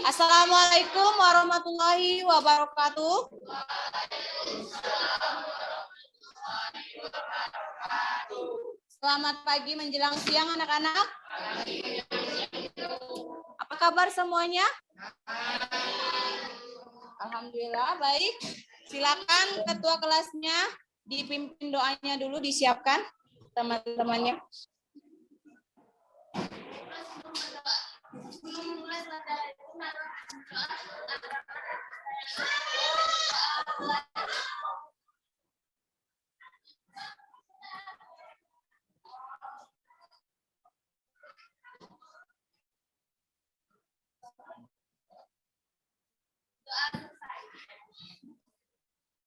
Assalamualaikum warahmatullahi wabarakatuh. Selamat pagi menjelang siang anak-anak. Apa kabar semuanya? Alhamdulillah baik. Silakan ketua kelasnya dipimpin doanya dulu, disiapkan teman-temannya.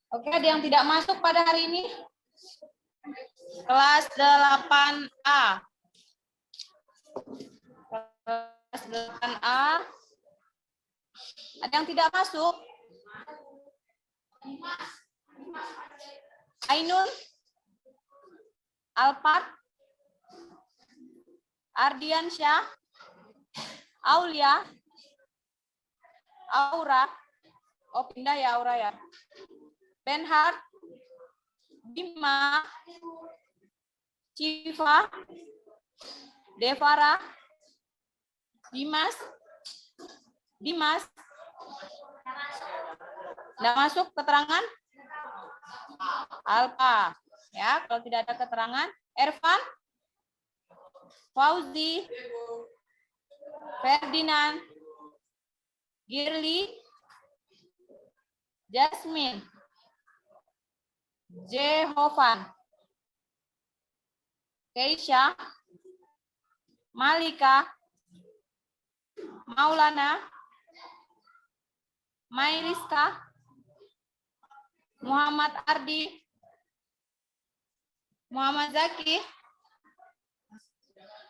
Oke, ada yang tidak masuk pada hari ini? Kelas 8A. Kelas 8A. Ada yang tidak masuk? Ainun? Alphard? Ardiansyah? Aulia? Aura? Oh, pindah ya Aura ya. Benhard? Bima? Civa? Devara? Dimas? Dimas? Tidak masuk keterangan? Alfa. Ya, kalau tidak ada keterangan. Ervan? Fauzi? Ferdinand? Girly? Jasmine? Jehovan? Keisha? Malika? Maulana? Mairiska? Muhammad Ardi? Muhammad Zaki?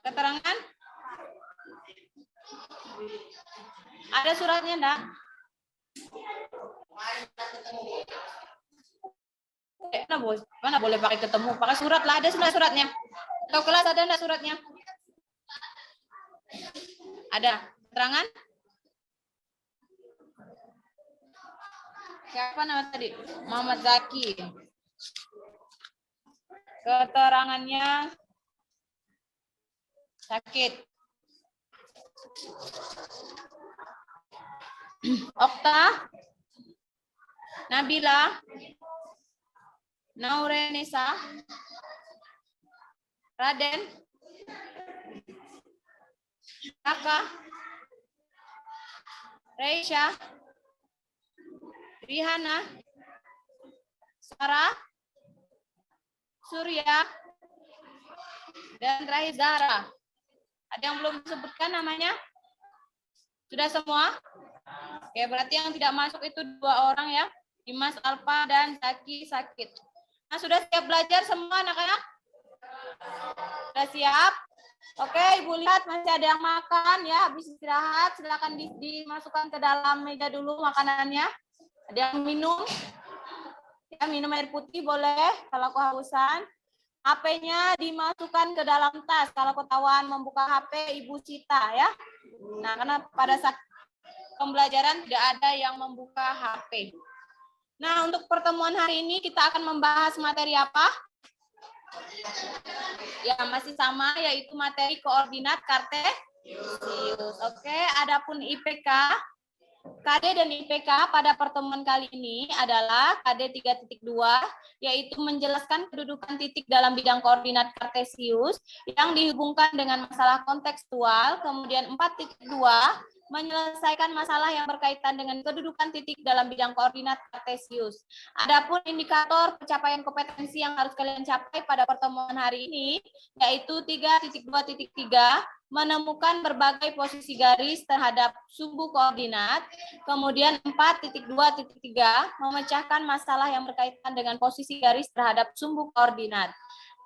Keterangan? Ada suratnya enggak? Mana boleh pakai ketemu? Pakai surat lah, ada suratnya. Atau kelas ada enggak suratnya? Ada. Keterangan? Siapa nama tadi? Muhammad Zaki. Keterangannya sakit. Okta, Nabila, Naurenisa, Raden, Raka, Reisha, Rihana, Sarah, Surya, dan Raizara. Ada yang belum disebutkan namanya? Sudah semua? Oke, berarti yang tidak masuk itu 2 orang ya. Dimas Alfa dan Zaki sakit. Nah, sudah siap belajar semua anak-anak? Sudah siap? Oke, Ibu lihat masih ada yang makan ya. Habis istirahat, silakan dimasukkan ke dalam meja dulu makanannya. Ada yang minum? Ya, minum air putih boleh kalau kehausan. HP-nya dimasukkan ke dalam tas. Kalau ketahuan membuka HP, Ibu cita ya. Nah, karena pada saat pembelajaran tidak ada yang membuka HP. Nah, untuk pertemuan hari ini kita akan membahas materi apa? Ya, masih sama, yaitu materi koordinat kartesius. Oke, adapun IPK, KD dan IPK pada pertemuan kali ini adalah KD 3.2, yaitu menjelaskan kedudukan titik dalam bidang koordinat kartesius yang dihubungkan dengan masalah kontekstual. Kemudian 4.2, menyelesaikan masalah yang berkaitan dengan kedudukan titik dalam bidang koordinat kartesius. Adapun indikator pencapaian kompetensi yang harus kalian capai pada pertemuan hari ini, yaitu 3.2.3, menemukan berbagai posisi garis terhadap sumbu koordinat. Kemudian 4.2.3, memecahkan masalah yang berkaitan dengan posisi garis terhadap sumbu koordinat.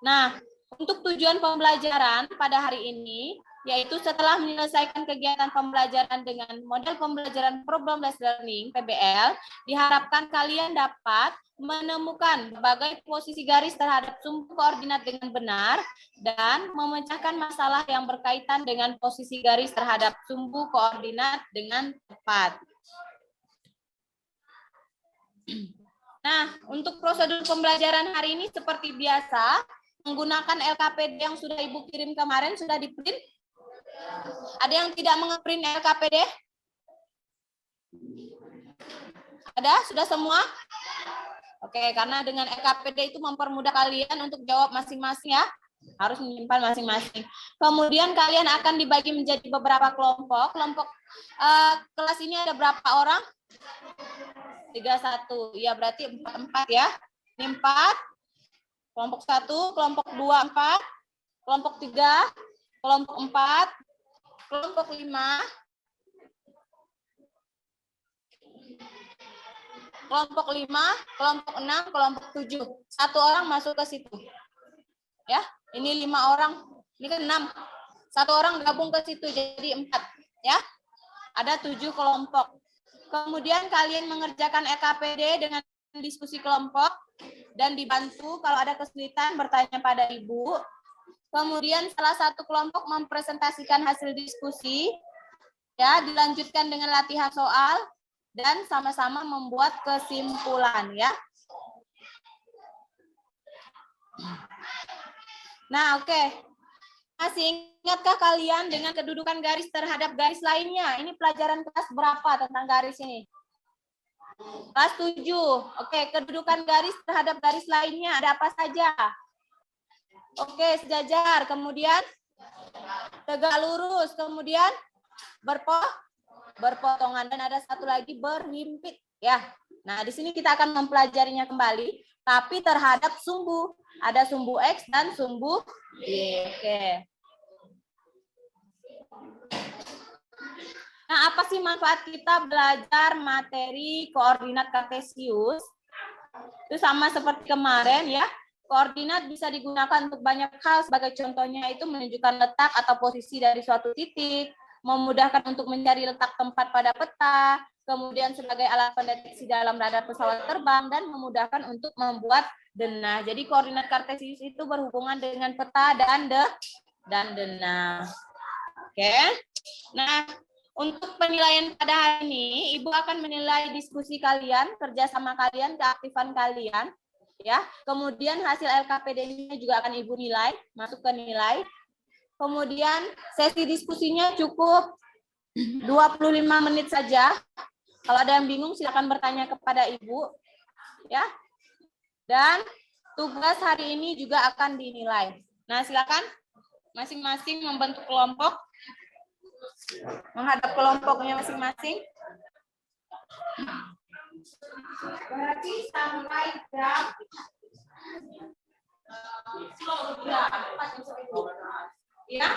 Nah, untuk tujuan pembelajaran pada hari ini, yaitu setelah menyelesaikan kegiatan pembelajaran dengan model pembelajaran problem-based learning (PBL), diharapkan kalian dapat menemukan berbagai posisi garis terhadap sumbu koordinat dengan benar dan memecahkan masalah yang berkaitan dengan posisi garis terhadap sumbu koordinat dengan tepat. Nah, untuk prosedur pembelajaran hari ini seperti biasa, menggunakan LKPD yang sudah Ibu kirim kemarin, sudah di-print. Ada yang tidak nge-print LKPD? Ada? Sudah semua? Oke, karena dengan LKPD itu mempermudah kalian untuk jawab masing-masing ya. Harus menyimpan masing-masing. Kemudian kalian akan dibagi menjadi beberapa kelompok. Kelompok kelas ini ada berapa orang? 31. Ya, berarti 4 ya. Ini 4. Kelompok 1, kelompok 2, 4. Kelompok 3, kelompok 4. Kelompok 5. Kelompok 5, kelompok 6, kelompok 7. 1 orang masuk ke situ. Ya, ini 5 orang. Ini kan 6. 1 orang gabung ke situ jadi 4, ya. Ada 7 kelompok. Kemudian kalian mengerjakan LKPD dengan diskusi kelompok dan dibantu kalau ada kesulitan bertanya pada Ibu. Kemudian salah satu kelompok mempresentasikan hasil diskusi, ya, dilanjutkan dengan latihan soal dan sama-sama membuat kesimpulan, ya. Nah, oke. Masih ingatkah kalian dengan kedudukan garis terhadap garis lainnya? Ini pelajaran kelas berapa tentang garis ini? Kelas 7. Oke, kedudukan garis terhadap garis lainnya ada apa saja? Oke, sejajar, kemudian tegak lurus, kemudian berpotongan, dan ada satu lagi berhimpit, ya. Nah, di sini kita akan mempelajarinya kembali, tapi terhadap sumbu. Ada sumbu X dan sumbu Y. Oke. Nah, apa sih manfaat kita belajar materi koordinat kartesius? Itu sama seperti kemarin, ya. Koordinat bisa digunakan untuk banyak hal, sebagai contohnya itu menunjukkan letak atau posisi dari suatu titik, memudahkan untuk mencari letak tempat pada peta, kemudian sebagai alat pendeteksi dalam radar pesawat terbang, dan memudahkan untuk membuat denah. Jadi koordinat kartesius itu berhubungan dengan peta dan denah. Oke. Nah, untuk penilaian pada hari ini, Ibu akan menilai diskusi kalian, kerjasama kalian, keaktifan kalian, ya. Kemudian hasil LKPD-nya juga akan Ibu nilai, masuk ke nilai. Kemudian sesi diskusinya cukup 25 menit saja. Kalau ada yang bingung silakan bertanya kepada Ibu, ya. Dan tugas hari ini juga akan dinilai. Nah, silakan masing-masing membentuk kelompok, menghadap kelompoknya masing-masing. Berarti sampai jam ya.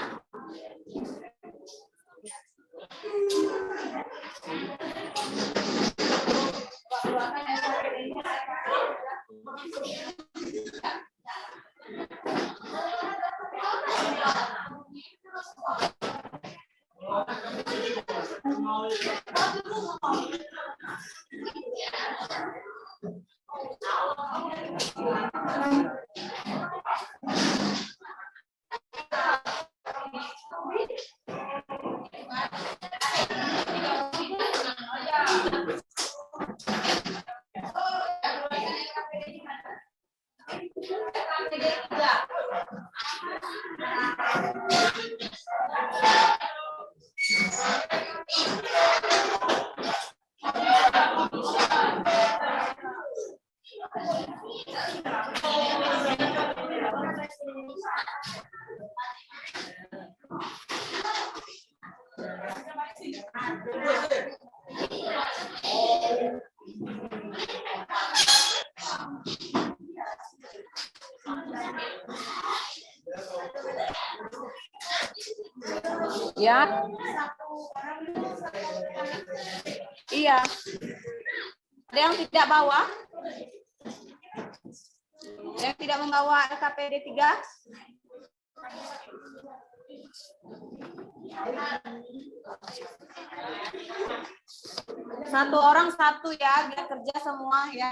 Ya. Iya. Ada yang tidak bawa? Yang tidak membawa LKPD 3? Satu orang satu ya, biar kerja semua ya.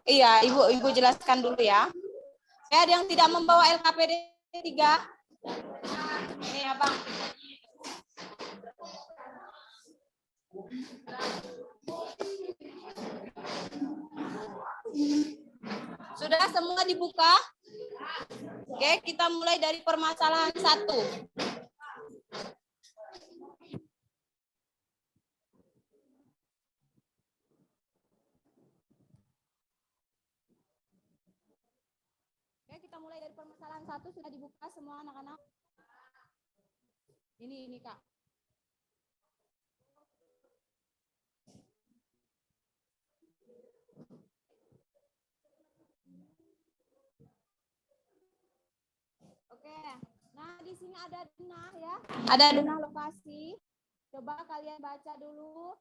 Iya, Ibu jelaskan dulu ya. Ada yang tidak membawa LKPD 3? Ini ya, Bang. Sudah semua dibuka? Oke, kita mulai dari permasalahan 1. Kita mulai dari permasalahan 1, sudah dibuka semua anak-anak? Ini Kak. Oke. Nah, di sini ada denah ya. Ada denah lokasi. Coba kalian baca dulu.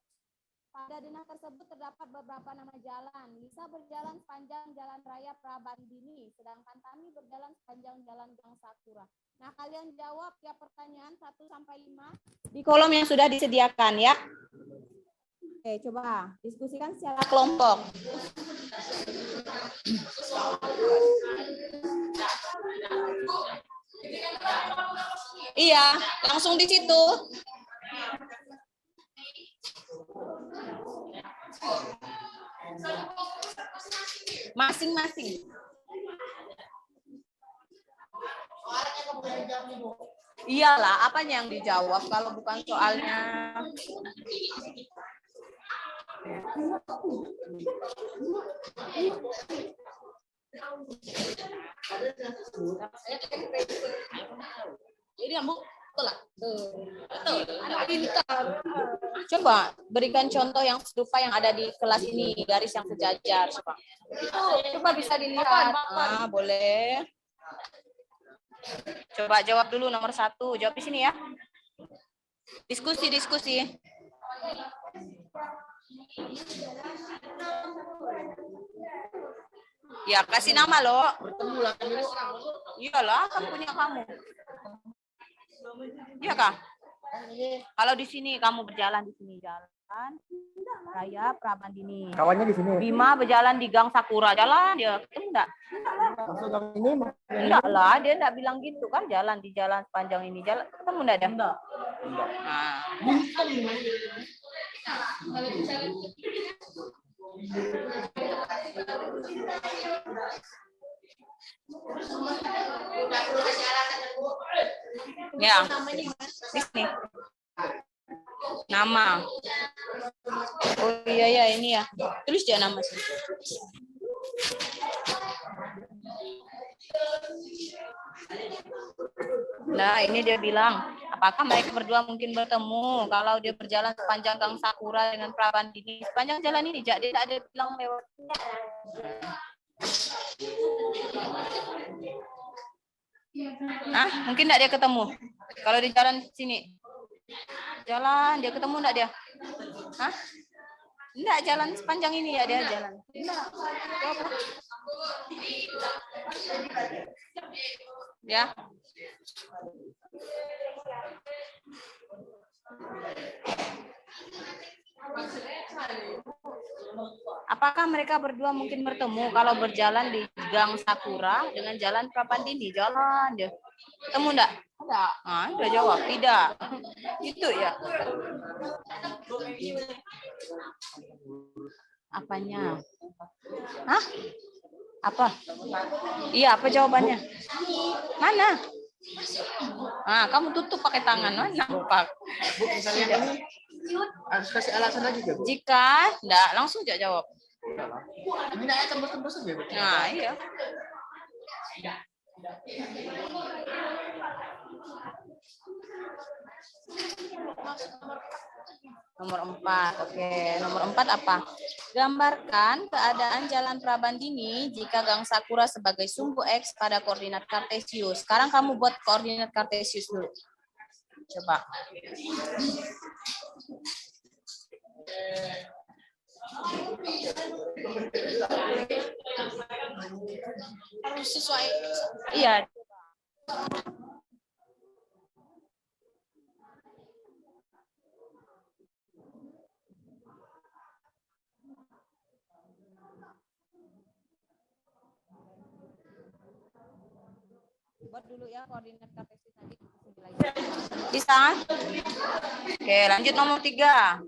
Pada denah tersebut terdapat beberapa nama jalan. Lisa berjalan sepanjang Jalan Raya Prabandini, sedangkan Tami berjalan sepanjang Jalan Gang Sakura. Nah, kalian jawab ya pertanyaan 1 sampai 5 di kolom yang sudah disediakan ya. Oke, coba diskusikan secara kelompok. Iya, langsung di situ. Masing-masing. Iyalah, apanya yang dijawab kalau bukan soalnya? Jadi Bu, coba berikan contoh yang serupa yang ada di kelas ini, garis yang sejajar. Coba bisa dilihat. Ah, boleh. Coba jawab dulu nomor 1. Jawab di sini ya. Diskusi. Ya, kasih nama loh. Iyalah, kan punya kamu. Iya kah? Kalau di sini kamu berjalan di sini jalan Raya Prabandini. Kawannya di sini. Bima berjalan di Gang Sakura, jalan dia ketemu enggak? Maksud gang ini? Enggak lah, dia enggak bilang gitu kan, jalan di jalan sepanjang ini jalan ketemu enggak dia? Enggak. Nah. Ya, di sini. Nama. Oh iya ini ya. Tulis dia nama sih. Nah, ini dia bilang, apakah mereka berdua mungkin bertemu kalau dia berjalan sepanjang Gang Sakura dengan Prabandini? Sepanjang jalan ini, dia tidak ada bilang lewat. Hah? Mungkin enggak dia ketemu? Kalau di jalan sini. Jalan, dia ketemu enggak dia? Hah? Enggak, jalan sepanjang ini ya dia jalan. Enggak. Ya. Apakah mereka berdua mungkin bertemu kalau berjalan di Gang Sakura dengan Jalan Prabandini? Jalan dia. Ketemu enggak? Enggak. Ah, udah jawab tidak. Itu ya. Apanya? Hah? Apa? Iya, apa jawabannya? Mana? Ah, kamu tutup pakai tangan, nampak. Bu, misalnya ini harus kasih alasan lagi ya, Bu? Jika enggak, langsung aja jawab. Ini enggak tembus-tembus aja, Bu. Nah, iya. Nomor 4. Oke, nomor 4 apa? Gambarkan keadaan Jalan Prabandini jika Gang Sakura sebagai sumbu X pada koordinat kartesius. Sekarang kamu buat koordinat kartesius dulu. Coba. Harus sesuai. Iya. Buat dulu ya koordinat kartesis nanti. Bisa? Oke, lanjut nomor 3.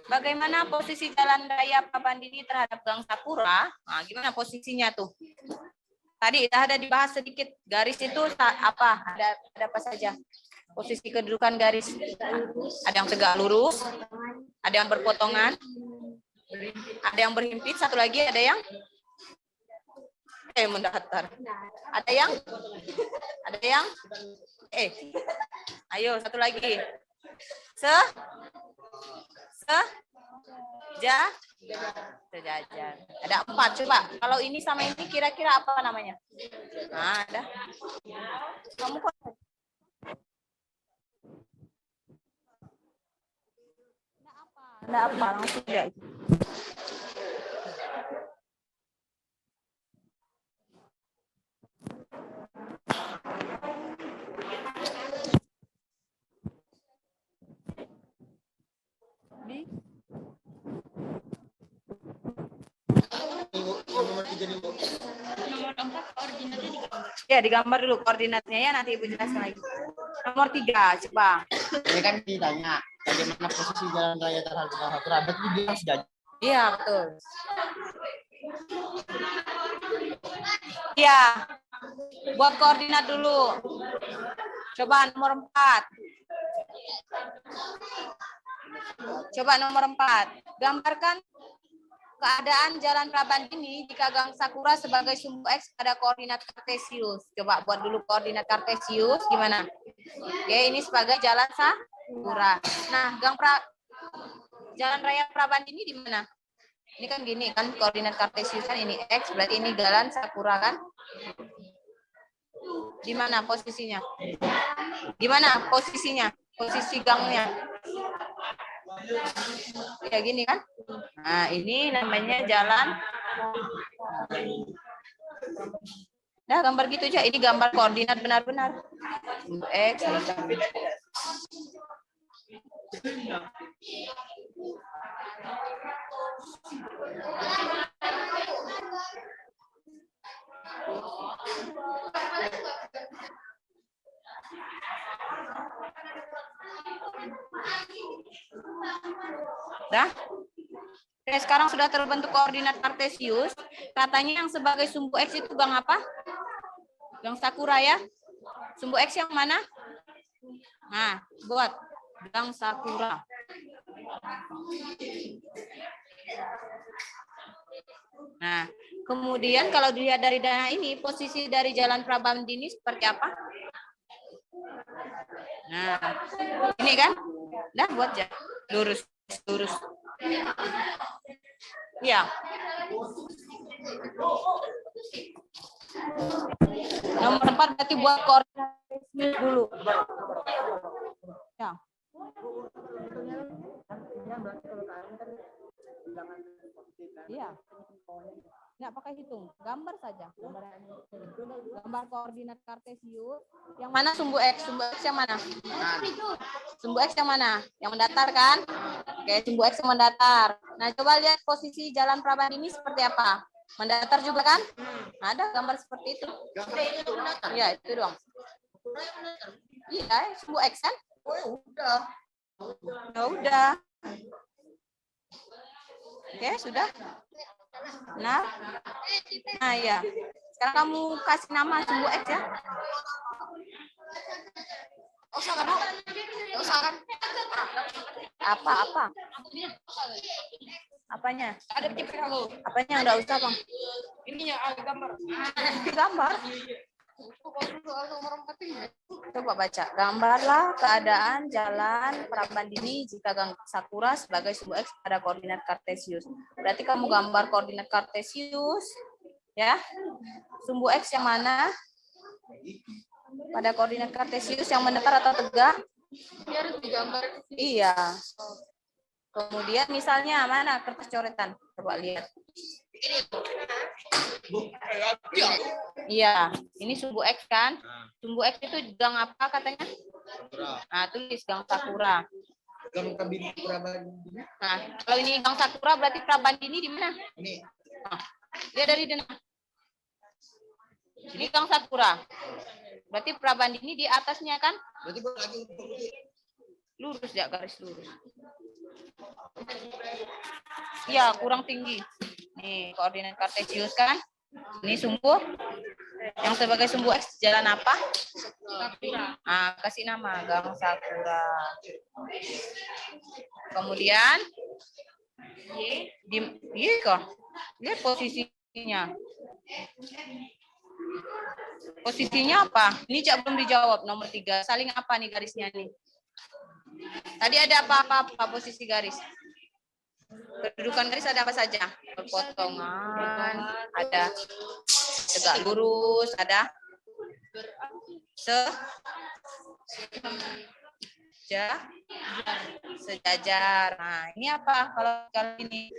Bagaimana posisi jalan raya Prabandini terhadap Gang Sakura? Nah, gimana posisinya tuh? Tadi ada dibahas sedikit. Garis itu apa? Ada apa saja? Posisi kedudukan garis. Ada yang tegak lurus, ada yang berpotongan, ada yang berhimpit, satu lagi ada yang mendatar. Ada yang ayo satu lagi. Sejajar. Ada 4. Coba kalau ini sama ini kira-kira apa namanya? Nah, ada. Kamu kok enggak apa langsung ya. Nomor 4 koordinatnya digambar. Ya, digambar dulu koordinatnya ya, nanti Ibu jelaskan lagi. Nomor 3, coba. Ini kan ditanya bagaimana posisi jalan raya terhadap Gang Sakura, berarti dia sejajar. Iya, betul. Iya. Buat koordinat dulu. Coba nomor 4. Coba nomor 4. Gambarkan keadaan Jalan Prabandini jika Gang Sakura sebagai sumbu X pada koordinat kartesius. Coba buat dulu koordinat kartesius gimana? Oke, ini sebagai Jalan Sakura. Nah, Jalan Raya Prabandini di mana? Ini kan gini kan koordinat kartesius kan ini X, berarti ini Jalan Sakura kan? Di mana posisinya? Di mana posisinya? Posisi gangnya? Ya gini kan? Nah, ini namanya jalan. Nah, gambar gitu aja. Ini gambar koordinat benar-benar. X. Dah? Oke, sekarang sudah terbentuk koordinat kartesius. Katanya yang sebagai sumbu X itu Gang apa? Gang Sakura ya. Sumbu X yang mana? Nah, buat Gang Sakura. Nah, kemudian kalau dilihat dari dana ini, posisi dari Jalan Prabandini seperti apa? Nah, ini kan? Dah buat ya. Lurus. Ya. Nomor 4 berarti buat koordinat dulu. Ya. Iya. Nggak pakai hitung, gambar saja. Gambar koordinat kartesius. Yang mana sumbu X? Sumbu X yang mana? Sumbu X yang mana? Yang mendatar kan? Oke, sumbu X yang mendatar. Nah, coba lihat posisi Jalan Prabandini seperti apa? Mendatar juga kan? Nah, ada gambar seperti itu. Iya, itu doang. Iya, sumbu X kan? Udah. Ya udah. Oke, sudah. Nah, ya. Sekarang kamu kasih nama sumbu X ya. Apa? Apanya? Ada tipe kamu. Apanya enggak usah, Bang? Ininya gambar. Gambar. Coba baca. Gambarlah keadaan Jalan Prabandini jika Gang Sakura sebagai sumbu X pada koordinat kartesius. Berarti kamu gambar koordinat kartesius, ya. Sumbu X yang mana? Pada koordinat kartesius yang mendatar atau tegak? Harus digambar. Iya. Kemudian misalnya mana kertas coretan? Coba lihat. Iya, ini sumbu X kan? Sumbu X itu gang apa katanya? Nah, tulis gang Sakura. Gang Prabandini. Nah, kalau ini gang Sakura berarti Prabandini di mana? Ini. Nah, dia dari Dena. Ini gang Sakura. Berarti Prabandini di atasnya kan? Berarti gua lagi Lurus ya, garis lurus. Iya, kurang tinggi. Nih, koordinat kartesius kan? Ini sumbu. Yang sebagai sumbu X jalan apa? Nah, kasih nama gang Sakura. Kemudian iya kok. Lihat posisinya. Posisinya apa? Ini Cak belum dijawab. Nomor 3. Saling apa nih garisnya nih? Tadi ada apa posisi garis? Kedudukan garis ada apa saja? Perpotongan, ada tegak lurus, ada sejajar. Nah, ini apa kalau kali ini?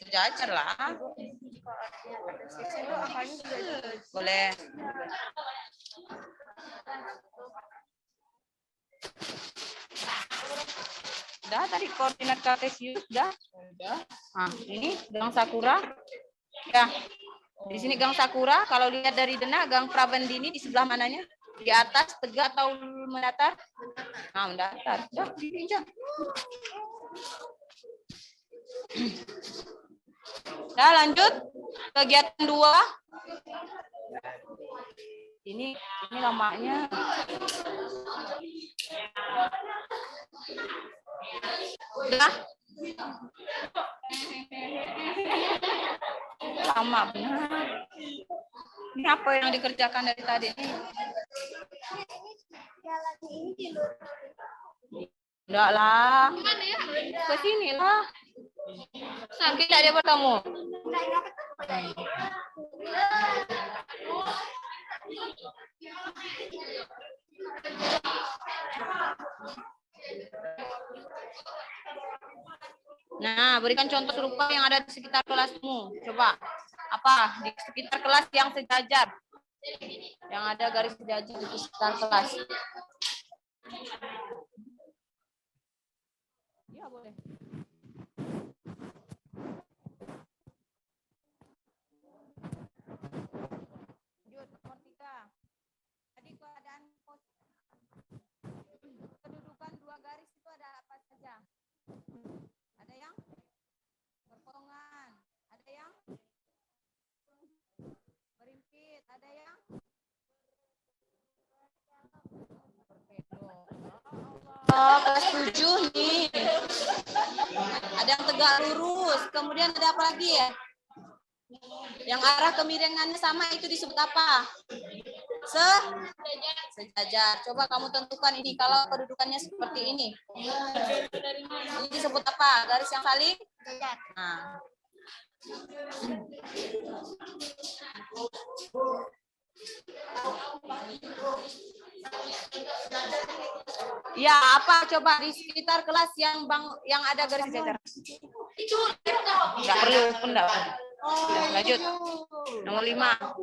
Sejajar lah. Boleh. Udah tadi koordinat kartesius udah. Nah, ini gang Sakura. Ya. Di sini gang Sakura, kalau lihat dari Dena, gang Prabandini di sebelah mananya? Di atas, tegak atau mendatar? Nah, mendatar. Udah, diinjak. Nah, lanjut. Kegiatan 2. Ini lamanya. Udah. Lama benar. Ini apa yang dikerjakan dari tadi? Enggak lah. Ke sini lah. Nanti tidak ada bertemu. Nah, berikan contoh serupa yang ada di sekitar kelasmu. Coba. Apa? Di sekitar kelas yang sejajar. Yang ada garis sejajar di sekitar kelas. Ya, boleh. Lanjut, nomor 3. Tadi keadaan kedudukan 2 garis itu ada apa saja? Ada yang berpotongan, ada yang berimpit, ada yang kelas 7 nih. Ada yang tegak lurus, kemudian ada apa lagi ya? Yang arah kemiringannya sama itu disebut apa? Sejajar. Coba kamu tentukan ini kalau kedudukannya seperti ini. Ini disebut apa? Garis yang saling? Nah. Ya, apa coba di sekitar kelas yang ada garis sejajar? Enggak perlu, enggak. Lanjut. Nomor 5.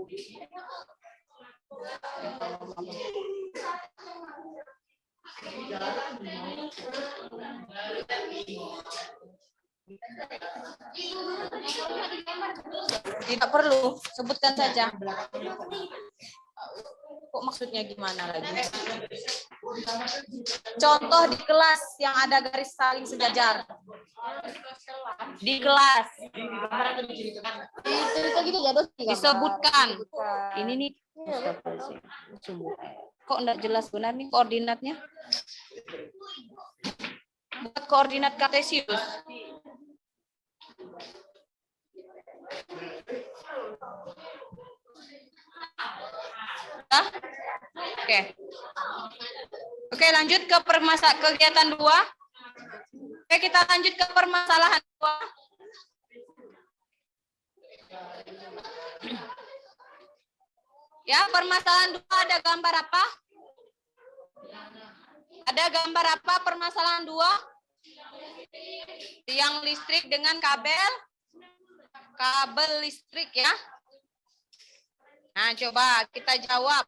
Tidak perlu, sebutkan saja. Kok maksudnya gimana lagi? Contoh di kelas yang ada garis saling sejajar. Di kelas. Disebutkan. Ini nih. Kok enggak jelas benar nih koordinatnya? Buat koordinat kartesius. Oke, lanjut ke kegiatan 2. Oke, kita lanjut ke permasalahan 2. Ya, permasalahan 2 ada gambar apa? Ada gambar apa permasalahan 2? Tiang listrik dengan kabel listrik ya. Nah, coba kita jawab.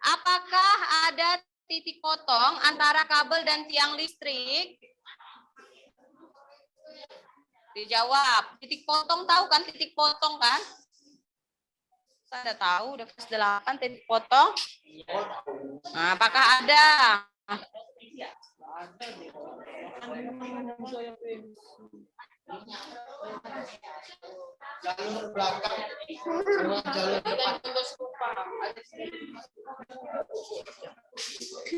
Apakah ada titik potong antara kabel dan tiang listrik? Dijawab. Titik potong, tahu kan titik potong kan? Saya udah tahu, udah kelas 8 titik potong. Nah, apakah ada? Jalur belakang sama jalur depan.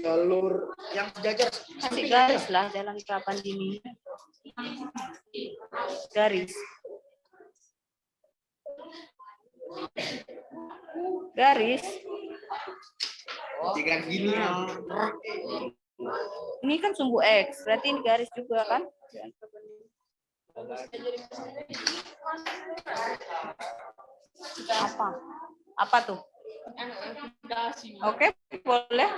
Jalur yang sejajar. Kasih garis lah jalan Kelapa Dini. Garis. Garis. Jika gini ya. Ini kan sumbu X, berarti ini garis juga kan? Apa? Apa tuh? Oke, boleh.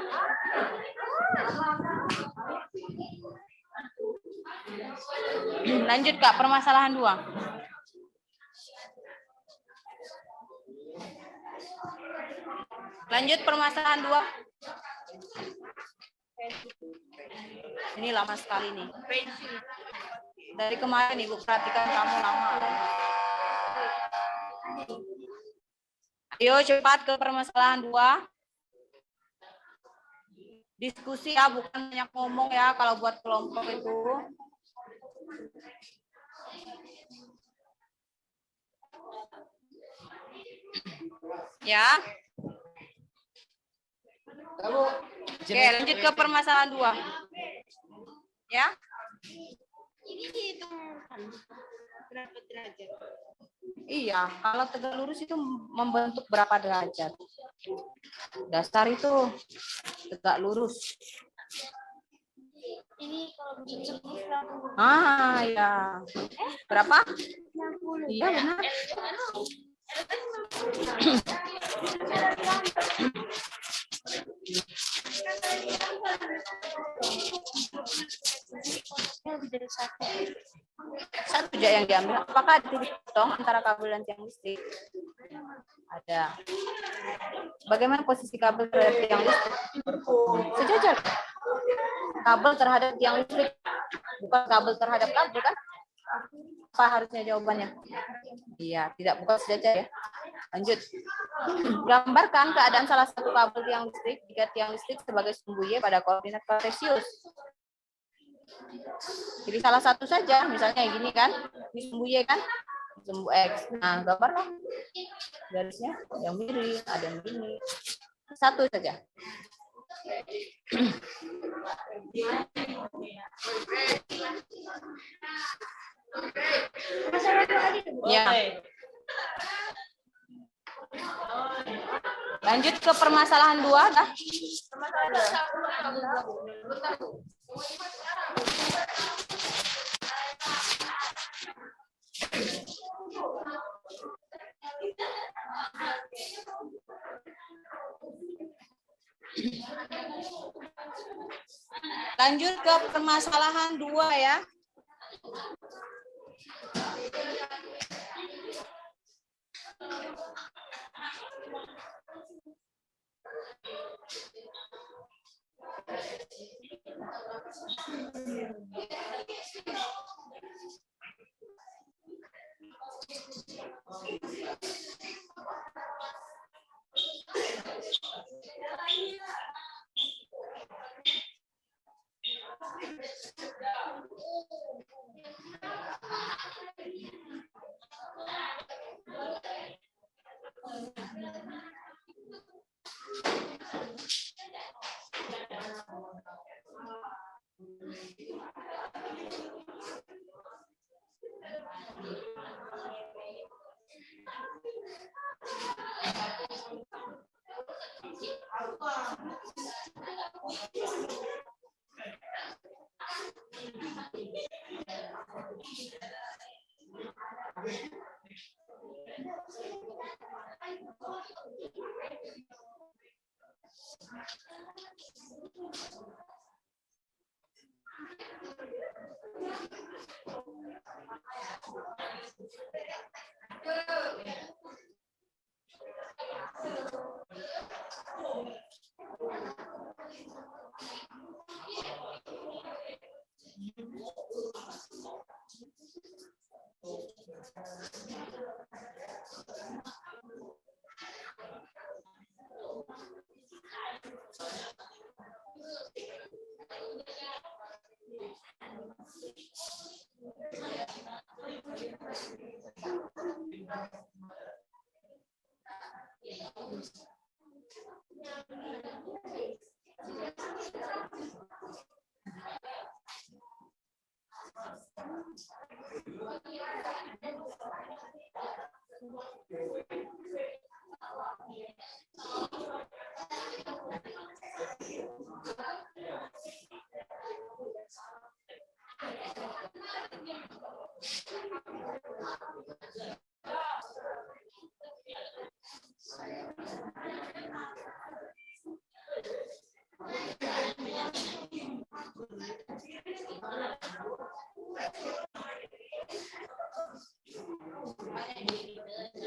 Lanjut Kak, permasalahan 2. Lanjut permasalahan 2. Ini lama sekali nih. Dari kemarin Ibu perhatikan kamu lama. Ayo cepat ke permasalahan 2. Diskusi ya, bukan banyak ngomong ya kalau buat kelompok itu. Ya. Oke, lanjut ke permasalahan 2. Ya. Ini ditentukan berapa derajat? Iya, kalau tegak lurus itu membentuk berapa derajat. Dasar itu tegak lurus. Ini kalau bentuk ya. Berapa? 60. Iya, benar. Satu aja yang diambil. Apakah ada titik potong antara kabel dan tiang listrik? Ada. Bagaimana posisi kabel terhadap tiang listrik? Sejajar. Kabel terhadap tiang listrik, bukan kabel terhadap kabel kan? Apa harusnya jawabannya? Iya, tidak, bukan sejajar ya. Lanjut. Gambarkan keadaan salah satu kabel tiang listrik jika tiang listrik sebagai sumbu Y pada koordinat kartesius. Jadi salah satu saja, misalnya gini kan, ini sumbu Y kan, sumbu X. Nah, gambarlah garisnya yang miring, ada yang gini. Satu saja. Ya. Lanjut ke permasalahan 2 dah. Lanjut ke permasalahan 2 ya.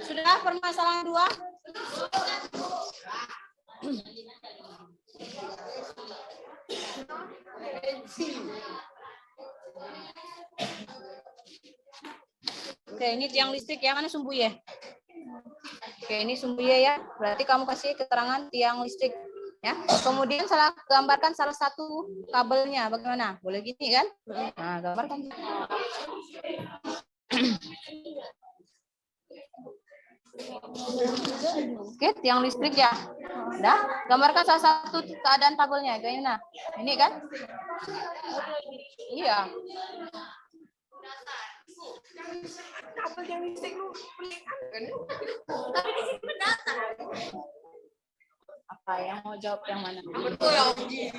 Sudah permasalahan 2? Oke, ini tiang listrik yang mana sumbu ya? Oke, ini sumbu ya. Berarti kamu kasih keterangan tiang listrik ya. Kemudian gambarkan salah satu kabelnya. Bagaimana? Boleh gini kan? Nah, gambarkan. Oke, tiang listrik ya. Udah, gambarkan salah satu keadaan kabelnya. Gimana? Ini kan? Iya. Kabel yang listrik lu kan? Tapi di sini berdata. Apa yang mau jawab yang mana? Betul ya.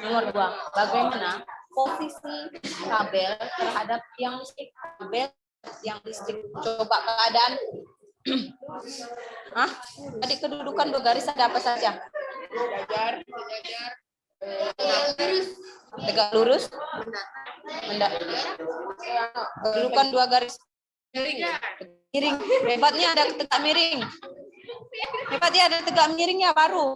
Nomor 2. Bagaimana posisi kabel terhadap tiang listrik? Kabel tiang listrik. Coba keadaan. Tadi kedudukan 2 garis ada apa saja? Sejajar. Tegak lurus. Kedudukan 2 garis. Miring. Hebatnya ada tegak miring. Hebatnya ada tegak miringnya baru.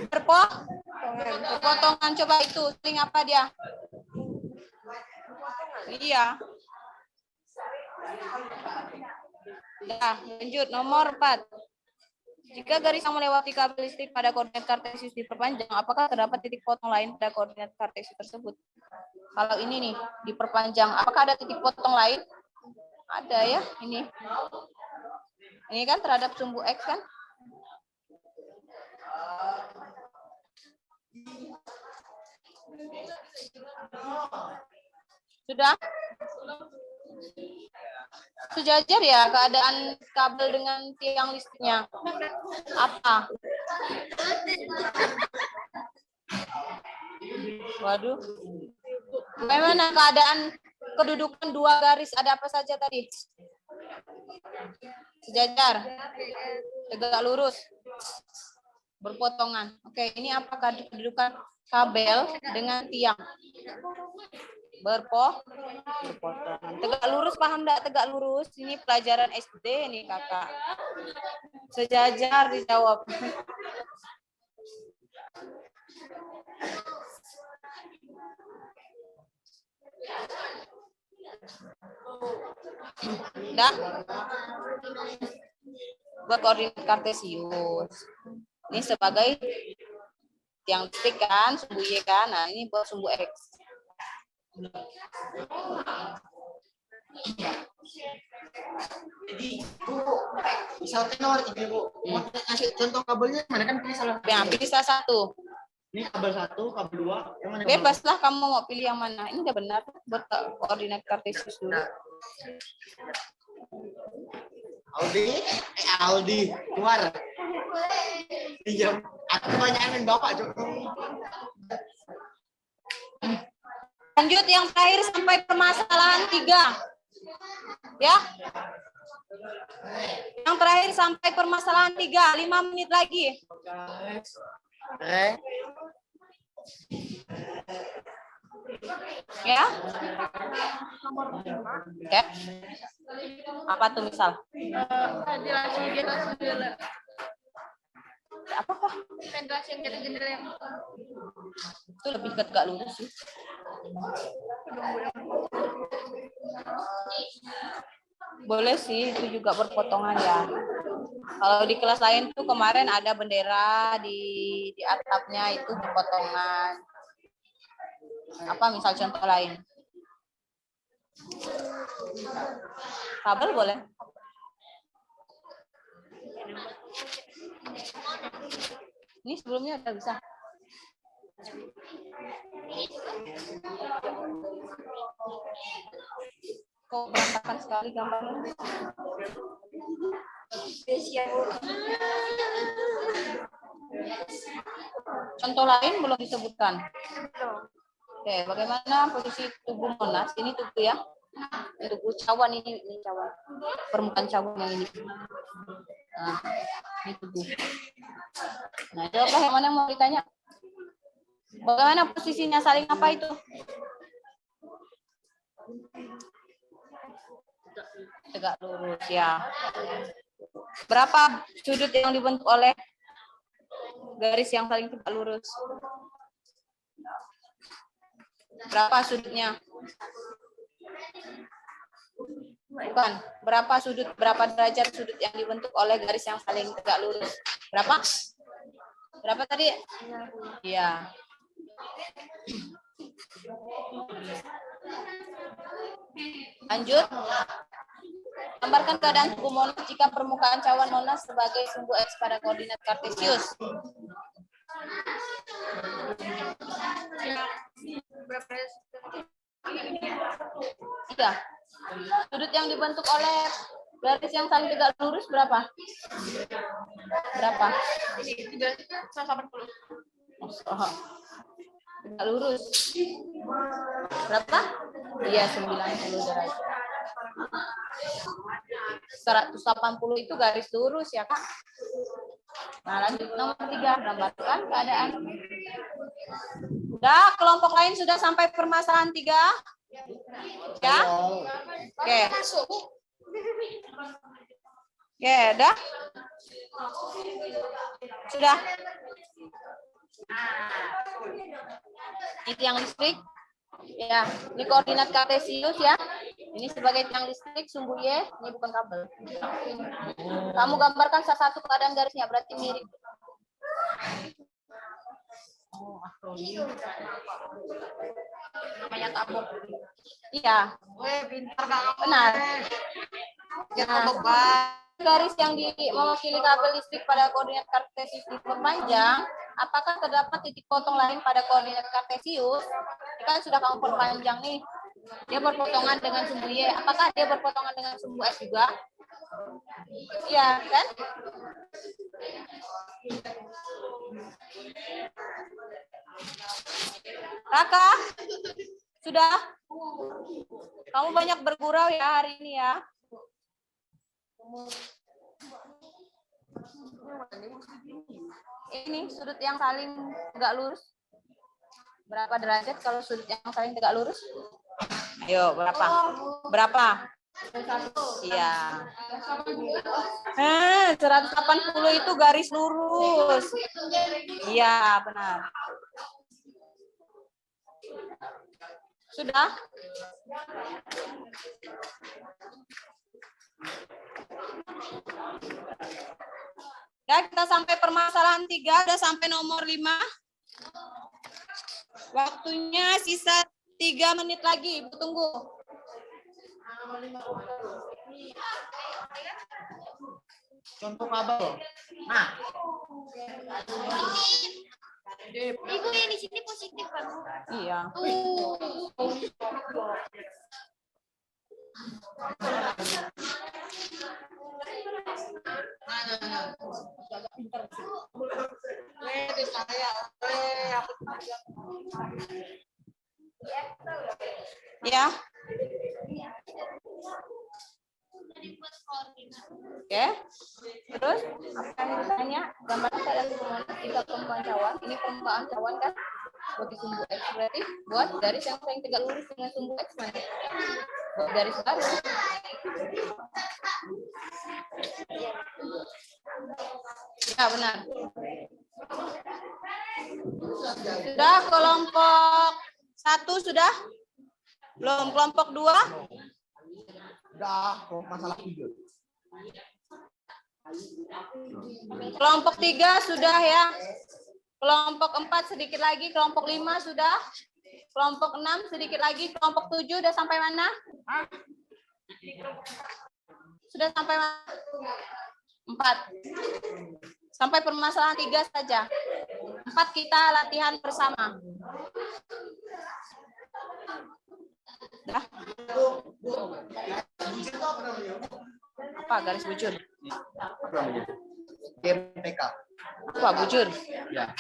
Berpotongan. Coba itu sering apa dia? Iya. Nah, lanjut nomor 4. Jika garis yang melewati kabel listrik pada koordinat kartesius diperpanjang, apakah terdapat titik potong lain pada koordinat kartesius tersebut? Kalau ini nih diperpanjang, apakah ada titik potong lain? Ada ya, ini. Ini kan terhadap sumbu X kan? Sudah? Sejajar ya keadaan kabel dengan tiang listriknya. Apa? Waduh. Bagaimana keadaan kedudukan 2 garis? Ada apa saja tadi? Sejajar. Tegak lurus. Berpotongan. Oke, ini apakah kedudukan kabel dengan tiang? Berpotongan. Tegak lurus, paham enggak tegak lurus? Ini pelajaran SD nih kakak. Sejajar dijawab. Udah? Buat koordinat kartesius. Ini sebagai tiang listrik kan, sumbu Y kan. Nah, ini buat sumbu X. Jadi Bu, misalkan nomor ini Bu, mau kasih contoh kabelnya mana kan pilih salah. Ya, pilih salah satu. Ini kabel 1, kabel 2, yang mana? Bebas lah kamu mau pilih yang mana. Ini udah benar buat koordinat kartesius dulu. Aldi, keluar. Pinjam. Aku banyakin Bapak Jokowi. Lanjut yang terakhir sampai permasalahan 3. Ya. Yang terakhir sampai permasalahan 3, 5 menit lagi. Ya. Oke. Apa tuh misal? Ventilasi di atas jendela. Apa kah? Ventilasi yang di atas jendela yang Itu lebih ke tegak lurus sih. Boleh sih, itu juga berpotongan ya. Kalau di kelas lain tuh kemarin ada bendera di atapnya itu berpotongan. Apa misal contoh lain? Kabel boleh. Ini sebelumnya udah bisa. Kok berantakan sekali gambarnya? Contoh lain belum disebutkan. Oke, bagaimana posisi tubuh Monas? Ini tubuh ya. Tubuh cawan ini cawan. Permukaan cawan yang ini. Nah, ini tubuh. Nah, coba yang mana yang mau ditanya? Bagaimana posisinya saling apa itu? Tegak lurus ya. Berapa sudut yang dibentuk oleh garis yang saling tegak lurus? Berapa sudutnya? Bukan. Berapa sudut, berapa derajat sudut yang dibentuk oleh garis yang saling tegak lurus? Berapa? Berapa tadi? Iya. Lanjut. Gambarkan keadaan tubuh Monas jika permukaan cawan Monas sebagai sumbu X pada koordinat kartesius. Iya. Sudut yang dibentuk oleh garis yang saling tegak lurus berapa? Berapa? ini 180. Oh, tegak lurus. Berapa? Iya, 90 derajat. 180 itu garis lurus ya, Kak. Nah, lanjut nomor 3, gambarkan keadaan. Udah, kelompok lain sudah sampai permasalahan 3? Ya? Oke. Oke, udah? Sudah? Ini tiang listrik. Ya, ini koordinat kartesius ya. Ini sebagai tiang listrik, sumbu Y, ini bukan kabel. Kamu gambarkan salah satu keadaan garisnya, berarti mirip. Oh, namanya tabung. Iya. Benar. Nah, garis yang mewakili kabel listrik pada koordinat kartesius diperpanjang, apakah terdapat titik potong lain pada koordinat kartesius? Ini kan sudah kamu perpanjang nih. Dia berpotongan dengan sumbu Y. Apakah dia berpotongan dengan sumbu S juga? Iya, kan? Raka, sudah? Kamu banyak bergurau ya hari ini ya. Ini sudut yang saling tegak lurus. Berapa derajat kalau sudut yang saling tegak lurus? Ayo, berapa? Berapa? Iya. 180 itu garis lurus. Iya, benar. Sudah? Ya, kita sampai permasalahan 3, udah sampai nomor 5. Waktunya sisa 3 menit lagi, Ibu tunggu. Contoh kabel. Nah. Ibu yang di sini positif kan? Iya. Ya. Oke. Terus apa yang ditanya? Gambarkan keadaan tubuh Monas jika permukaan cawan. Ini permukaan cawan kan? Bagi sumbu X berarti buat garis yang paling tegak lurus dengan sumbu X mana? Buat garis baru. Ya, benar. Sudah kelompok 1 sudah? Belum. Kelompok 2? Udah, masalah video. Kelompok 3 sudah ya. Kelompok 4 sedikit lagi. Kelompok 5 sudah. Kelompok 6 sedikit lagi. Kelompok 7 udah sampai mana? Sudah sampai mana? 4. Sampai permasalahan 3 saja. 4 kita latihan bersama. Dah. Apa garis bujur? GMPK. Apa bujur? Ya.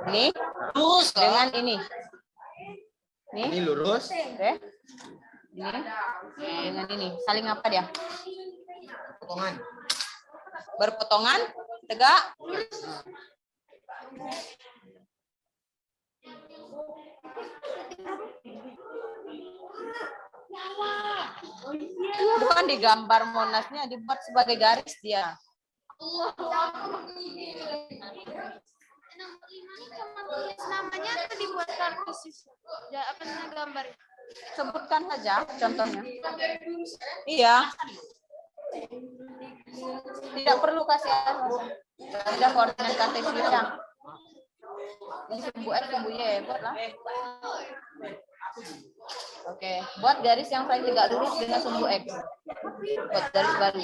Ini Lurus dengan ini. Ini lurus. Oke. Ini dengan ini. Saling apa dia? Potongan. Berpotongan, tegak. Bukan digambar monasnya, dibuat sebagai garis dia. Namanya atau dibuat kartus? Ya, apa namanya gambar? Sebutkan saja contohnya. Iya. Tidak perlu kasih alasan. Tidak koordinat Kartesian. Ini sumbu X, sumbu Y, buatlah. Oke, buat garis yang paling tegak lurus dengan sumbu X. Buat garis baru.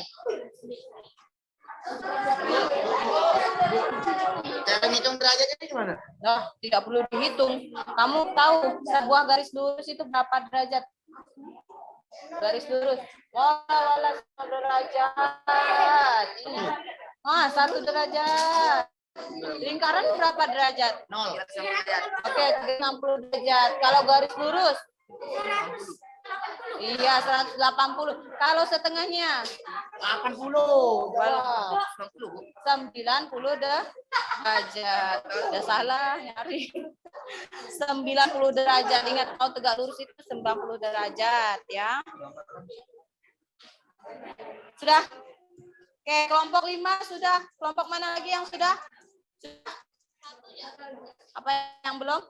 Cara ngitung derajatnya gimana? Nah, tidak perlu dihitung. Kamu tahu sebuah garis lurus itu berapa derajat? Garis lurus. Wala 1 derajat. Ini. 1 derajat. Lingkaran berapa derajat? 0. Oke, 60 derajat. Kalau garis lurus? Iya, 180. Kalau setengahnya? 80. 90 derajat. Udah salah nyari. 90 derajat. Ingat, kalau tegak lurus itu 90 derajat ya. Sudah? Oke, kelompok 5 sudah. Kelompok mana lagi yang sudah? Apa yang belum?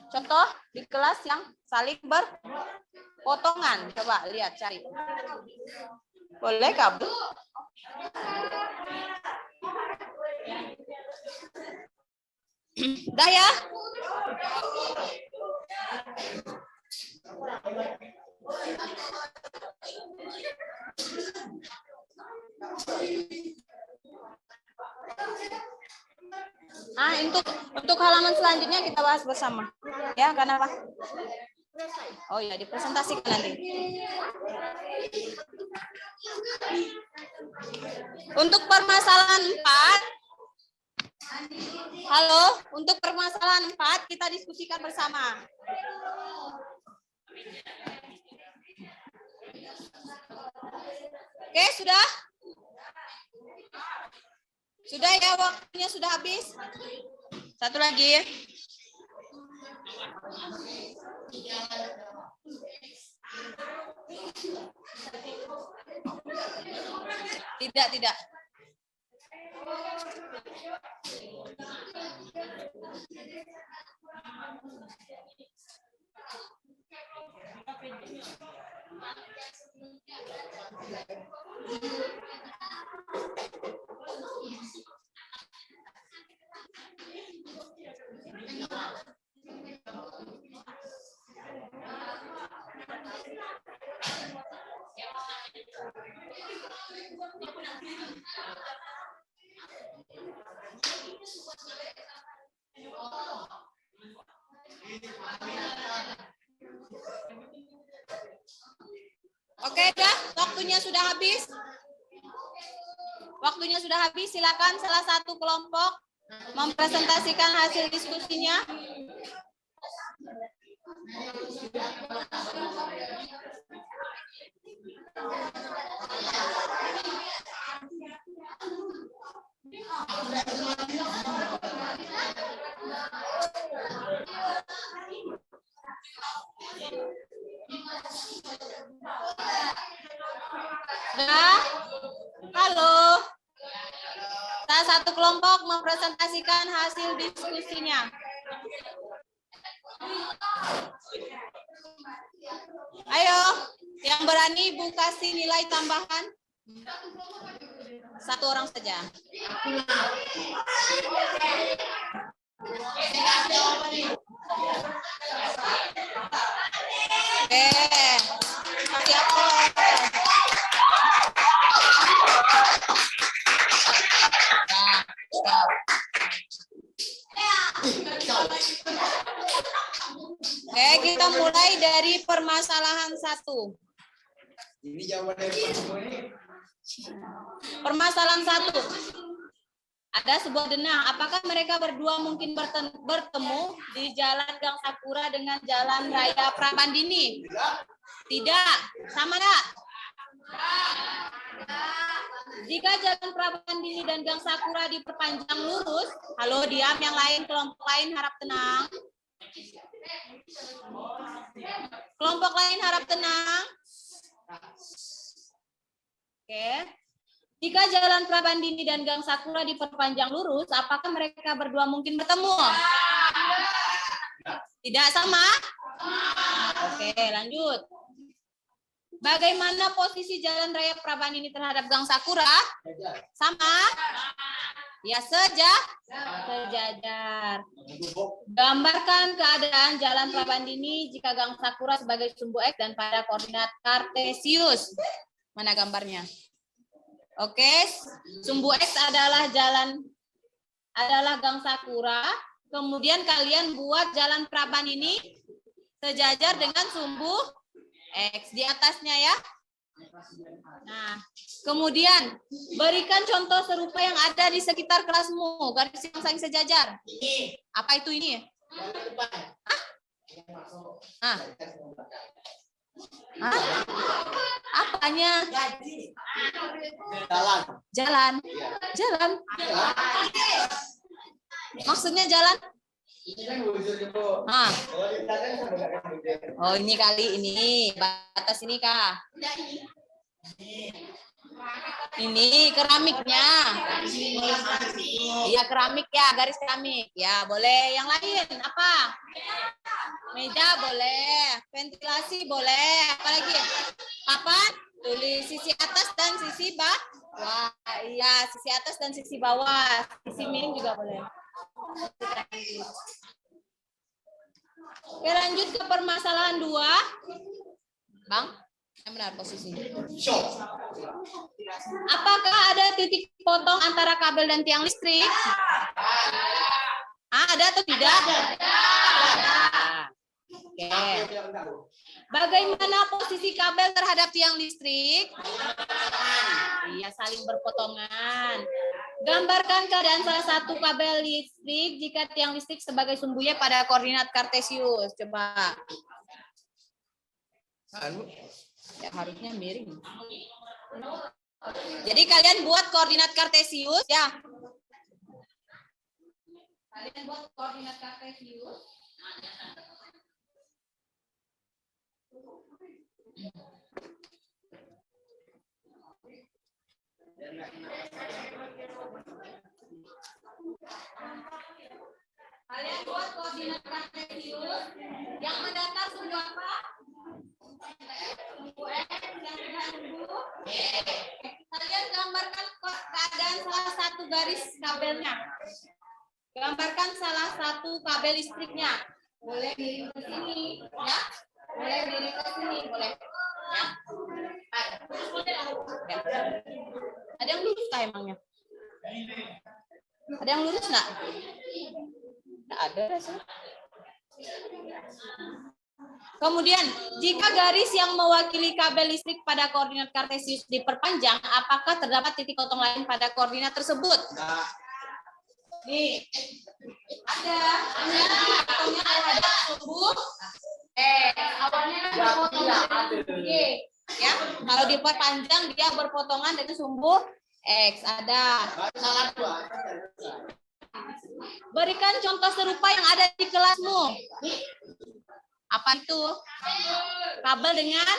Contoh di kelas yang saling berpotongan. Coba lihat, cari. Boleh, kabel? Dah ya? Untuk halaman selanjutnya kita bahas bersama. Ya, kenapa? Oh ya, dipresentasikan nanti. Untuk permasalahan 4, halo, untuk permasalahan 4 kita diskusikan bersama. Oke, sudah? Sudah ya, waktunya sudah habis. Satu lagi. Tidak. Oke, dah, waktunya sudah habis. Waktunya sudah habis, silakan salah satu kelompok mempresentasikan hasil diskusinya. Halo. Salah satu kelompok mempresentasikan hasil diskusinya. Ayo, yang berani Bu kasih nilai tambahan. Satu orang saja. Oke, kasih aplaus. Nah, stop. Oke, kita mulai dari permasalahan 1. Ini jawaban dari semua ini. Permasalahan 1. Ada sebuah denah. Apakah mereka berdua mungkin bertemu di Jalan Gang Sakura dengan Jalan Raya Prabandini? Tidak. Sama enggak? Jika Jalan Prabandini dan Gang Sakura diperpanjang lurus, halo diam yang lain, kelompok lain harap tenang. Kelompok lain harap tenang. Oke. Jika Jalan Prabandini dan Gang Sakura diperpanjang lurus, apakah mereka berdua mungkin bertemu? Tidak sama? Oke, lanjut. Bagaimana posisi Jalan Raya Prabandini terhadap Gang Sakura? Sama? Ya, sejajar. Gambarkan keadaan Jalan Prabandini jika Gang Sakura sebagai sumbu X dan pada koordinat kartesius. Mana gambarnya? Oke, sumbu X adalah Gang Sakura. Kemudian kalian buat Jalan Prabandini sejajar dengan sumbu X di atasnya ya. Nah, kemudian berikan contoh serupa yang ada di sekitar kelasmu, garis yang saling sejajar. Apa itu ini? Hah? Apanya? Jalan. Maksudnya jalan? Oh, ini kali ini. Batas ini kah? Ini keramiknya. Iya, keramik ya, garis keramik. Ya, boleh. Yang lain apa? Meja boleh, ventilasi boleh. Apalagi? Papan, tulis sisi atas dan sisi bawah. Iya, sisi atas dan sisi bawah. Sisi miring juga boleh. Oke, lanjut ke permasalahan 2. Bang, yang benar posisinya. Apakah ada titik potong antara kabel dan tiang listrik? Ada atau tidak? Oke. Bagaimana posisi kabel terhadap tiang listrik? Iya, saling berpotongan. Gambarkan keadaan salah satu kabel listrik jika tiang listrik sebagai sumbunya pada koordinat kartesius. Coba. Ya, harusnya miring. Jadi kalian buat koordinat kartesius ya. Kalian buat koordinat kartesius. Kalian buat koordinat kartesius yang mendatar sumbu apa? Sumbu X yang tidak sumbu. Kalian gambarkan keadaan salah satu garis kabelnya. Gambarkan salah satu kabel listriknya. Boleh miring ke sini, ya. Boleh miring ke sini, boleh. Ya. Ada yang lurus kah emangnya? Ada yang lurus nggak? Nggak ada rasanya. Kemudian, jika garis yang mewakili kabel listrik pada koordinat kartesius diperpanjang, apakah terdapat titik potong lain pada koordinat tersebut? Nih, ada potongnya terhadap sumbu. Awalnya kan berpotongan dengan Y, ya. Kalau diperpanjang dia berpotongan dengan sumbu X. Ada. Berikan contoh serupa yang ada di kelasmu. Apa itu? Kabel dengan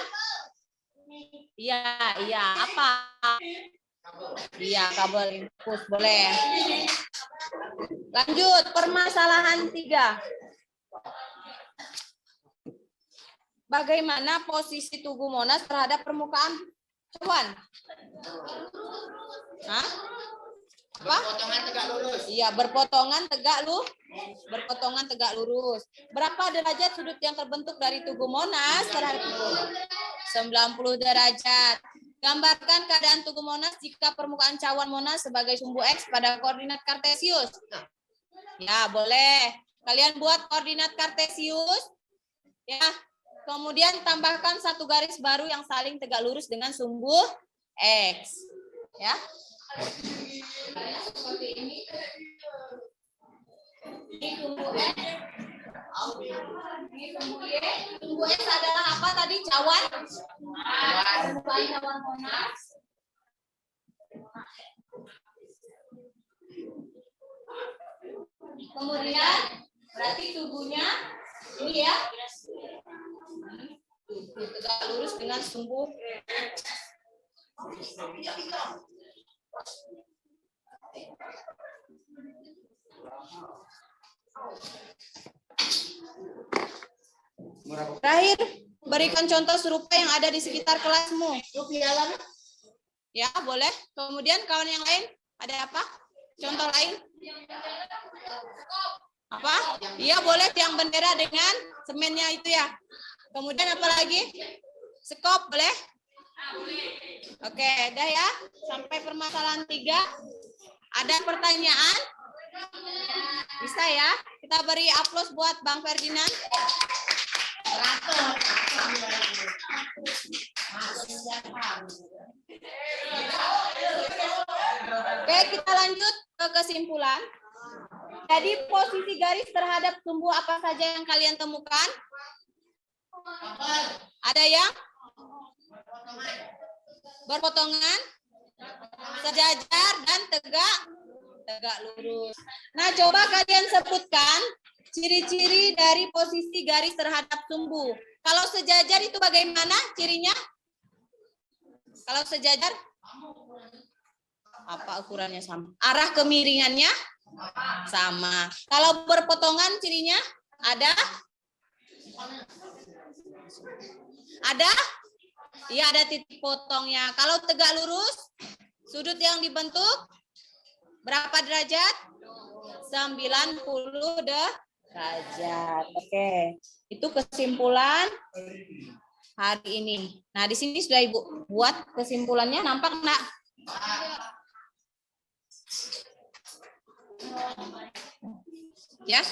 Iya, iya. Apa? Iya, kabel infus. Boleh. Lanjut, permasalahan 3. Bagaimana posisi tugu Monas terhadap permukaan awan? Hah? Apa? Potongan tegak lurus. Iya, berpotongan tegak lurus. Berapa derajat sudut yang terbentuk dari tugu Monas terhadap 90 derajat. Gambarkan keadaan tugu Monas jika permukaan cawan Monas sebagai sumbu X pada koordinat kartesius. Ya, boleh. Kalian buat koordinat kartesius. Ya. Kemudian tambahkan satu garis baru yang saling tegak lurus dengan sumbu X. Ya. Seperti ini. Ini sumbu X. Ini sumbu Y. Sumbu X adalah apa tadi? Cawan. Cawan Monas. Kemudian berarti tubuhnya ini ya. Tegak lurus dengan sumbu. Terakhir, berikan contoh serupa yang ada di sekitar kelasmu. Ya, boleh. Kemudian kawan yang lain, ada apa? Contoh lain? Apa? Iya, boleh tiang bendera dengan semennya itu ya. Kemudian apa lagi? Sekop, boleh? Oke, dah ya. Sampai permasalahan 3. Ada pertanyaan? Bisa ya? Kita beri aplaus buat Bang Ferdinand. Oke, kita lanjut ke kesimpulan. Jadi posisi garis terhadap sumbu apa saja yang kalian temukan? Ada yang berpotongan, sejajar, dan tegak lurus. Nah, coba kalian sebutkan ciri-ciri dari posisi garis terhadap sumbu. Kalau sejajar itu bagaimana cirinya? Kalau sejajar, apa ukurannya sama? Arah kemiringannya sama. Kalau berpotongan cirinya ada? Ada? Iya, ada titik potongnya. Kalau tegak lurus, sudut yang dibentuk berapa derajat? 90 derajat. Oke. Itu kesimpulan hari ini. Nah, di sini sudah Ibu buat kesimpulannya. Nampak enggak? Ya,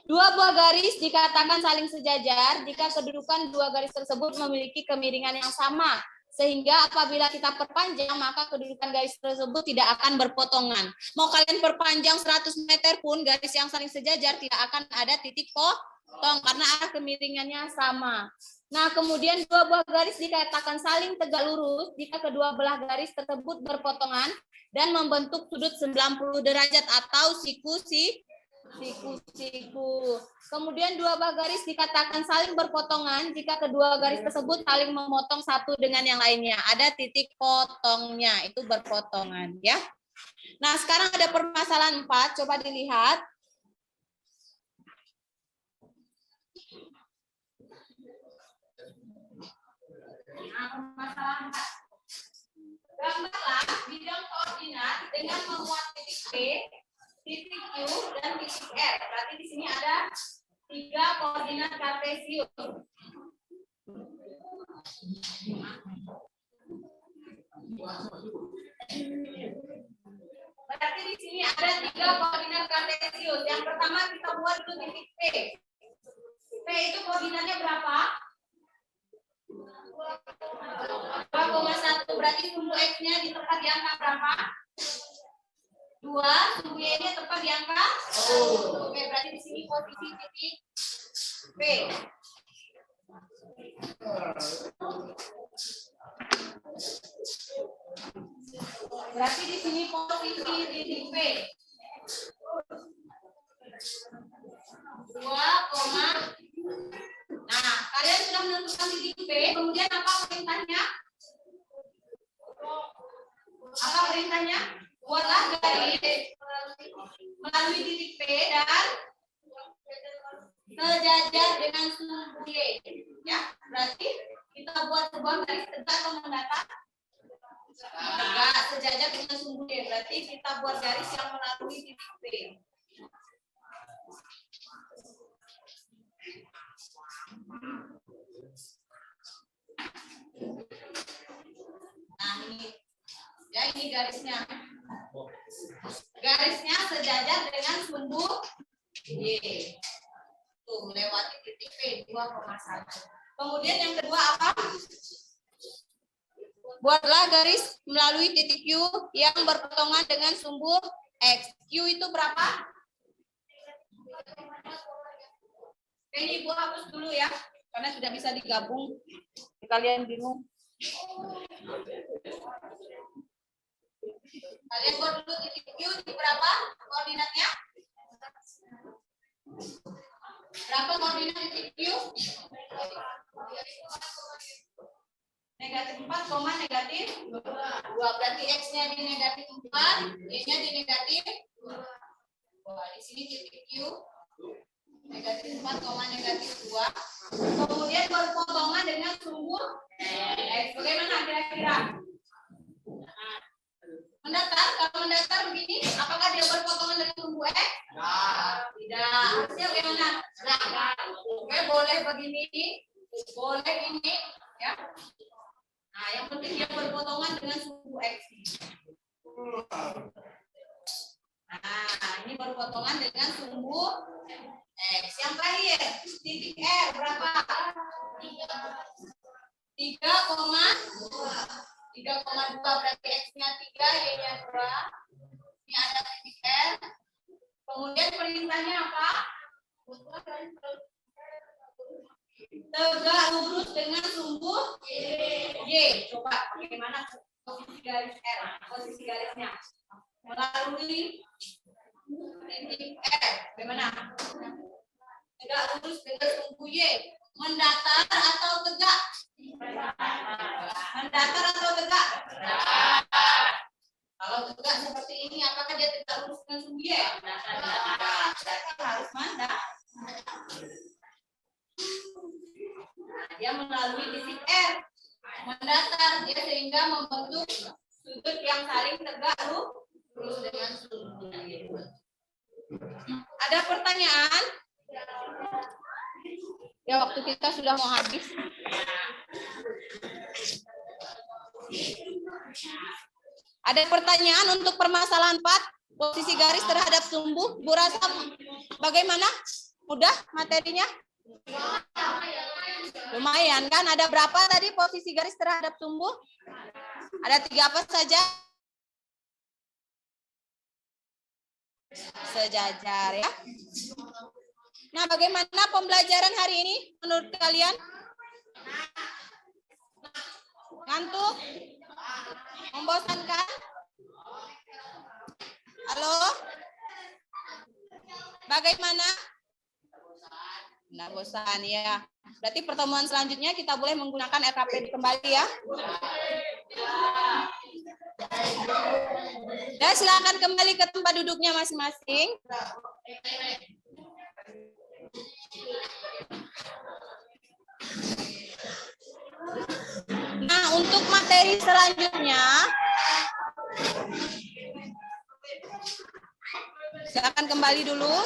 dua buah garis dikatakan saling sejajar jika kedudukan dua garis tersebut memiliki kemiringan yang sama, sehingga apabila kita perpanjang maka kedudukan garis tersebut tidak akan berpotongan. Mau kalian perpanjang 100 meter pun garis yang saling sejajar tidak akan ada titik potong karena arah kemiringannya sama. Nah, kemudian dua buah garis dikatakan saling tegak lurus jika kedua belah garis tersebut berpotongan dan membentuk sudut 90 derajat atau siku-siku. Kemudian dua buah garis dikatakan saling berpotongan jika kedua garis tersebut saling memotong satu dengan yang lainnya. Ada titik potongnya, itu berpotongan ya. Nah, sekarang ada permasalahan 4, coba dilihat. Nah, permasalahan 4. Gambarlah bidang koordinat dengan memuat titik P, titik Q, dan titik R. Berarti di sini ada 3 koordinat kartesius. Berarti di sini ada 3 koordinat kartesius. Yang pertama kita buat dulu titik P. P itu koordinatnya berapa? 2,1. Berarti sumbu X-nya di tempat di angka berapa? 2, sumbu Y-nya tepat di angka 1. Oke, berarti di sini posisi titik P. Berarti di sini posisi titik P. 2, nah, kalian sudah menentukan titik P, kemudian apa perintahnya? Apa perintahnya? Buatlah garis melalui titik P dan sejajar dengan sumbu Y. Ya, berarti kita buat sebuah garis tegak atau mendatar. Tegak sejajar dengan sumbu Y. Berarti kita buat garis yang melalui titik P. Nah, ini ya, ini garisnya. Garisnya sejajar dengan sumbu Y. Tuh, lewati titik P 2,1. Kemudian yang kedua apa? Buatlah garis melalui titik Q yang berpotongan dengan sumbu X. Q itu berapa? Ini Ibu hapus dulu ya, karena sudah bisa digabung. Kalian bingung. Kalian buat dulu titik Q di berapa koordinatnya? Berapa koordinat titik Q? Negatif 4, negatif 2. Berarti X-nya di negatif 4, Y-nya di negatif 2. Di sini titik Q negatif 4, negatif 2. Kemudian berpotongan dengan sumbu X. Bagaimana kira-kira? Mendatar, kalau mendatar begini, apakah dia berpotongan dengan sumbu X? Tidak. Harusnya bagaimana? Oke, boleh begini, boleh ini, ya. Nah, yang penting dia berpotongan dengan sumbu X. Nah, ini berpotongan dengan sumbu X. Yang terakhir, titik R berapa? 3,2 berarti X-nya 3, Y-nya 2. Ini ada titik R. Kemudian perintahnya apa? Tegak lurus dengan sumbu Y. Coba bagaimana posisi garis R? Posisi garisnya melalui titik R. Bagaimana? Tegak lurus dengan sumbu Y. Mendatar atau tegak? Mendatar atau tegak? Kalau tegak seperti ini, apakah dia tegak lurus dengan sumbu Y? Berarti harus mendatar. Dia melalui titik R, mendatar dia sehingga membentuk sudut yang saling tegak lurus dengan sumbu Y. Ada pertanyaan? Ya, waktu kita sudah mau habis. Ada pertanyaan untuk permasalahan 4, posisi garis terhadap sumbu. Bu Rasa, bagaimana? Mudah materinya? Lumayan kan? Ada berapa tadi posisi garis terhadap sumbu? Ada 3 apa saja? Sejajar ya. Nah, bagaimana pembelajaran hari ini menurut kalian? Ngantuk? Membosankan? Halo? Bagaimana? Nah, bosan ya. Berarti pertemuan selanjutnya kita boleh menggunakan RKP kembali ya. Dan silakan kembali ke tempat duduknya masing-masing. Nah, untuk materi selanjutnya, silakan kembali dulu.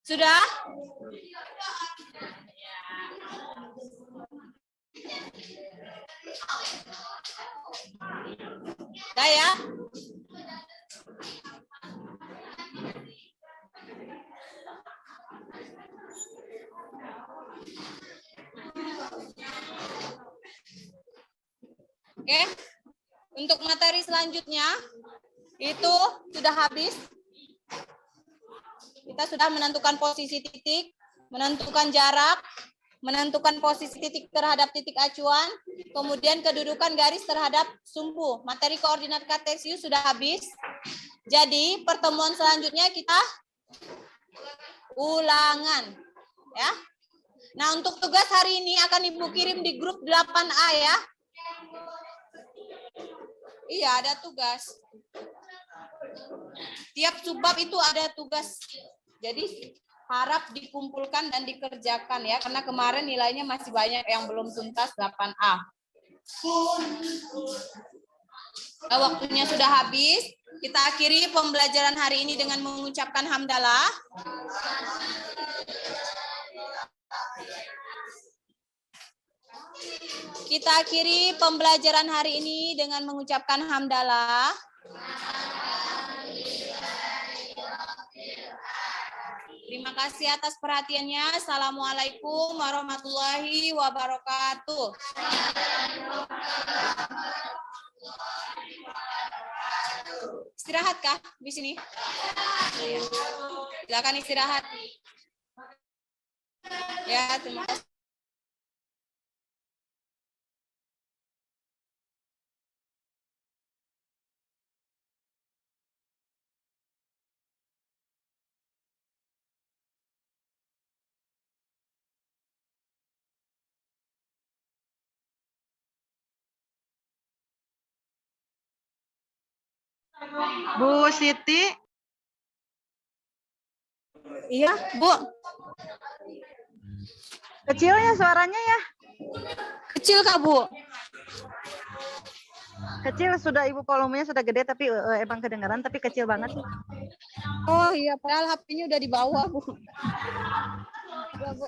Sudah? Sudah ya? Oke. Untuk materi selanjutnya, Itu sudah habis. Kita sudah menentukan posisi titik, menentukan jarak, menentukan posisi titik terhadap titik acuan, kemudian kedudukan garis terhadap sumbu. Materi koordinat kartesius sudah habis. Jadi pertemuan selanjutnya kita ulangan, ya. Nah, untuk tugas hari ini akan Ibu kirim di grup 8A ya. Iya, ada tugas. Tiap subbab itu ada tugas. Jadi harap dikumpulkan dan dikerjakan ya, karena kemarin nilainya masih banyak yang belum tuntas 8A. Nah, waktunya sudah habis. Kita akhiri pembelajaran hari ini dengan mengucapkan hamdalah. Kita akhiri pembelajaran hari ini dengan mengucapkan hamdalah. Terima kasih atas perhatiannya. Assalamualaikum warahmatullahi wabarakatuh. Istirahat kah di sini? Silakan istirahat. Ya, terima kasih. Bu Siti. Iya, Bu. Kecilnya suaranya ya. Kecil Kak, Bu. Kecil sudah Ibu, volumenya sudah gede tapi emang kedengaran tapi kecil banget sih. Oh iya, padahal HP-nya udah di bawah, Bu. Iya, Bu.